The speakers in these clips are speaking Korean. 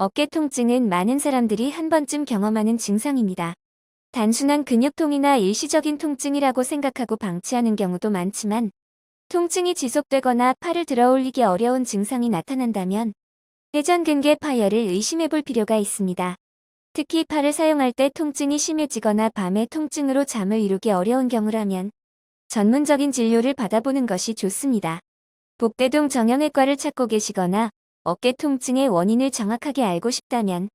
어깨 통증은 많은 사람들이 한 번쯤 경험하는 증상입니다. 단순한 근육통이나 일시적인 통증이라고 생각하고 방치하는 경우도 많지만, 통증이 지속되거나 팔을 들어 올리기 어려운 증상이 나타난다면 회전근개 파열을 의심해 볼 필요가 있습니다. 특히 팔을 사용할 때 통증이 심해지거나 밤에 통증으로 잠을 이루기 어려운 경우라면 전문적인 진료를 받아보는 것이 좋습니다. 복대동 정형외과를 찾고 계시거나 어깨 통증의 원인을 정확하게 알고 싶다면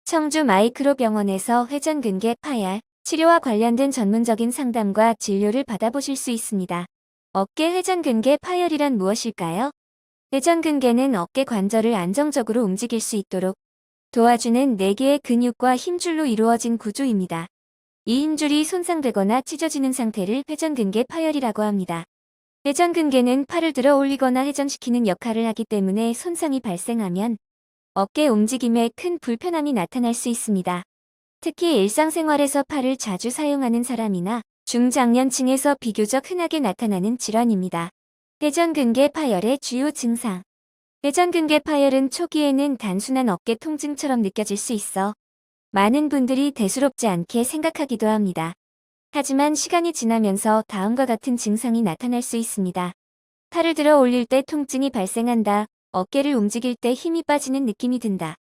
청주 마이크로병원에서 회전근개 파열 치료와 관련된 전문적인 상담과 진료를 받아보실 수 있습니다. 어깨 회전근개 파열이란 무엇일까요? 회전근개는 어깨 관절을 안정적으로 움직일 수 있도록 도와주는 4개의 근육과 힘줄로 이루어진 구조입니다. 이 힘줄이 손상되거나 찢어지는 상태를 회전근개 파열이라고 합니다. 회전근개는 팔을 들어 올리거나 회전시키는 역할을 하기 때문에 손상이 발생하면 어깨 움직임에 큰 불편함이 나타날 수 있습니다. 특히 일상생활에서 팔을 자주 사용하는 사람이나 중장년층에서 비교적 흔하게 나타나는 질환입니다. 회전근개 파열의 주요 증상. 회전근개 파열은 초기에는 단순한 어깨 통증처럼 느껴질 수 있어 많은 분들이 대수롭지 않게 생각하기도 합니다. 하지만 시간이 지나면서 다음과 같은 증상이 나타날 수 있습니다. 팔을 들어 올릴 때 통증이 발생한다. 어깨를 움직일 때 힘이 빠지는 느낌이 든다.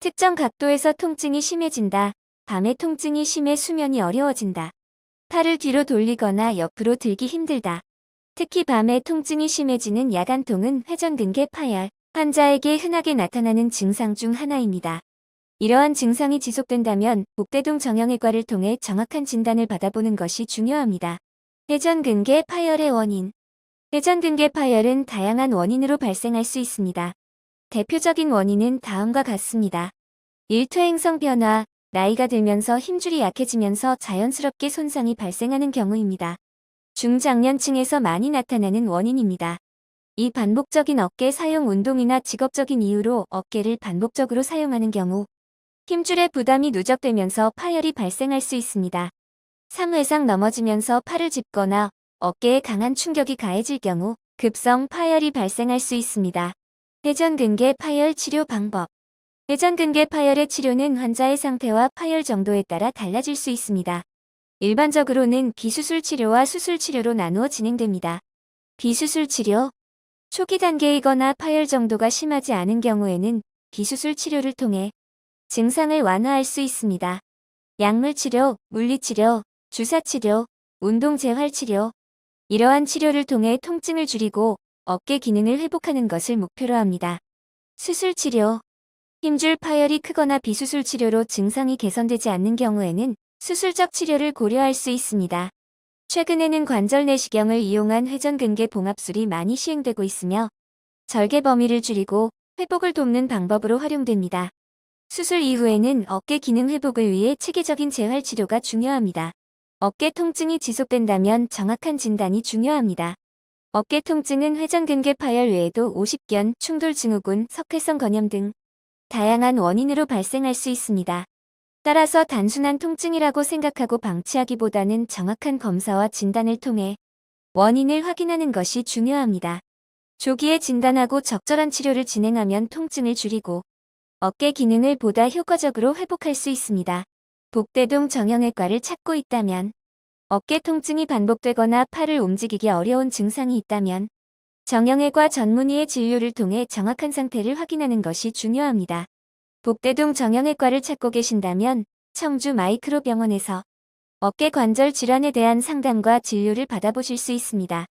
특정 각도에서 통증이 심해진다. 밤에 통증이 심해 수면이 어려워진다. 팔을 뒤로 돌리거나 옆으로 들기 힘들다. 특히 밤에 통증이 심해지는 야간통은 회전근개 파열 환자에게 흔하게 나타나는 증상 중 하나입니다. 이러한 증상이 지속된다면 복대동 정형외과를 통해 정확한 진단을 받아보는 것이 중요합니다. 회전근개 파열의 원인. 회전근개 파열은 다양한 원인으로 발생할 수 있습니다. 대표적인 원인은 다음과 같습니다. 일토행성 변화, 나이가 들면서 힘줄이 약해지면서 자연스럽게 손상이 발생하는 경우입니다. 중장년층에서 많이 나타나는 원인입니다. 이 반복적인 어깨 사용 운동이나 직업적인 이유로 어깨를 반복적으로 사용하는 경우 힘줄의 부담이 누적되면서 파열이 발생할 수 있습니다. 3회상 넘어지면서 팔을 짚거나 어깨에 강한 충격이 가해질 경우 급성 파열이 발생할 수 있습니다. 회전근개 파열 치료 방법. 회전근개 파열의 치료는 환자의 상태와 파열 정도에 따라 달라질 수 있습니다. 일반적으로는 비수술 치료와 수술 치료로 나누어 진행됩니다. 비수술 치료. 초기 단계이거나 파열 정도가 심하지 않은 경우에는 비수술 치료를 통해 증상을 완화할 수 있습니다. 약물치료, 물리치료, 주사치료, 운동재활치료. 이러한 치료를 통해 통증을 줄이고 어깨 기능을 회복하는 것을 목표로 합니다. 수술치료. 힘줄 파열이 크거나 비수술 치료로 증상이 개선되지 않는 경우에는 수술적 치료를 고려할 수 있습니다. 최근에는 관절 내시경을 이용한 회전근개 봉합술이 많이 시행되고 있으며 절개 범위를 줄이고 회복을 돕는 방법으로 활용됩니다. 수술 이후에는 어깨 기능 회복을 위해 체계적인 재활치료가 중요합니다. 어깨 통증이 지속된다면 정확한 진단이 중요합니다. 어깨 통증은 회전근개 파열 외에도 오십견, 충돌증후군, 석회성 건염 등 다양한 원인으로 발생할 수 있습니다. 따라서 단순한 통증이라고 생각하고 방치하기보다는 정확한 검사와 진단을 통해 원인을 확인하는 것이 중요합니다. 조기에 진단하고 적절한 치료를 진행하면 통증을 줄이고 어깨 기능을 보다 효과적으로 회복할 수 있습니다. 복대동 정형외과를 찾고 있다면, 어깨 통증이 반복되거나 팔을 움직이기 어려운 증상이 있다면 정형외과 전문의의 진료를 통해 정확한 상태를 확인하는 것이 중요합니다. 복대동 정형외과를 찾고 계신다면 청주 마이크로병원에서 어깨 관절 질환에 대한 상담과 진료를 받아보실 수 있습니다.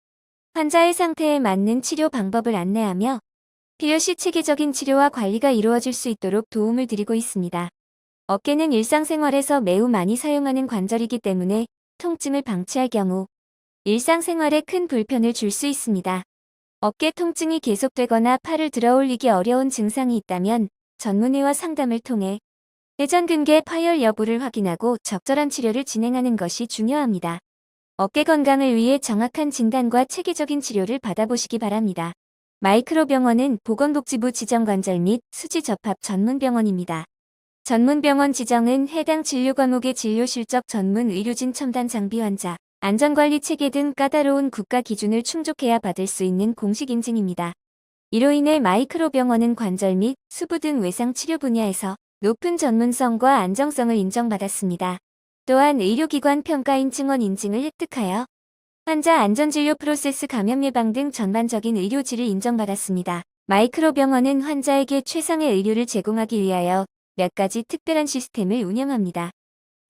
환자의 상태에 맞는 치료 방법을 안내하며 필요시 체계적인 치료와 관리가 이루어질 수 있도록 도움을 드리고 있습니다. 어깨는 일상생활에서 매우 많이 사용하는 관절이기 때문에 통증을 방치할 경우 일상생활에 큰 불편을 줄 수 있습니다. 어깨 통증이 계속되거나 팔을 들어 올리기 어려운 증상이 있다면 전문의와 상담을 통해 회전근개 파열 여부를 확인하고 적절한 치료를 진행하는 것이 중요합니다. 어깨 건강을 위해 정확한 진단과 체계적인 치료를 받아보시기 바랍니다. 마이크로병원은 보건복지부 지정관절 및 수지 접합 전문병원입니다. 전문병원 지정은 해당 진료 과목의 진료 실적 전문 의료진 첨단 장비 환자, 안전관리 체계 등 까다로운 국가 기준을 충족해야 받을 수 있는 공식 인증입니다. 이로 인해 마이크로 병원은 관절 및 수부 등 외상 치료 분야에서 높은 전문성과 안정성을 인정받았습니다. 또한 의료기관 평가인 증원 인증을 획득하여 환자 안전진료 프로세스 감염 예방 등 전반적인 의료질을 인정받았습니다. 마이크로 병원은 환자에게 최상의 의료를 제공하기 위하여 몇 가지 특별한 시스템을 운영합니다.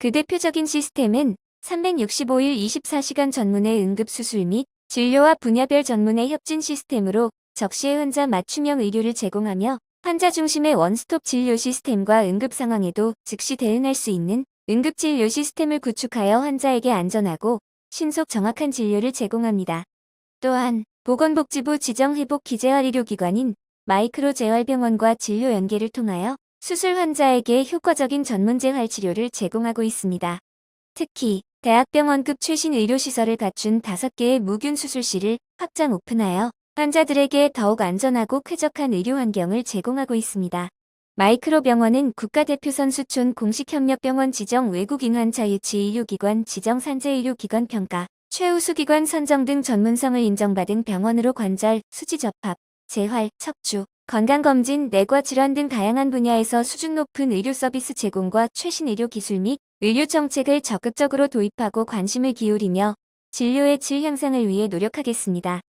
그 대표적인 시스템은 365일 24시간 전문의 응급수술 및 진료와 분야별 전문의 협진 시스템으로 적시에 환자 맞춤형 의료를 제공하며 환자 중심의 원스톱 진료 시스템과 응급 상황에도 즉시 대응할 수 있는 응급진료 시스템을 구축하여 환자에게 안전하고 신속 정확한 진료를 제공합니다. 또한 보건복지부 지정회복기재활의료기관인 마이크로재활병원과 진료 연계를 통하여 수술 환자에게 효과적인 전문재활치료를 제공하고 있습니다. 특히 대학병원급 최신 의료시설을 갖춘 5개의 무균 수술실을 확장 오픈하여 환자들에게 더욱 안전하고 쾌적한 의료 환경을 제공하고 있습니다. 마이크로 병원은 국가대표선 수촌 공식협력병원 지정 외국인 환자 유치 의료기관 지정 산재의료기관 평가, 최우수기관 선정 등 전문성을 인정받은 병원으로 관절, 수지 접합, 재활, 척추, 건강검진, 내과 질환 등 다양한 분야에서 수준 높은 의료 서비스 제공과 최신 의료 기술 및 의료 정책을 적극적으로 도입하고 관심을 기울이며 진료의 질 향상을 위해 노력하겠습니다.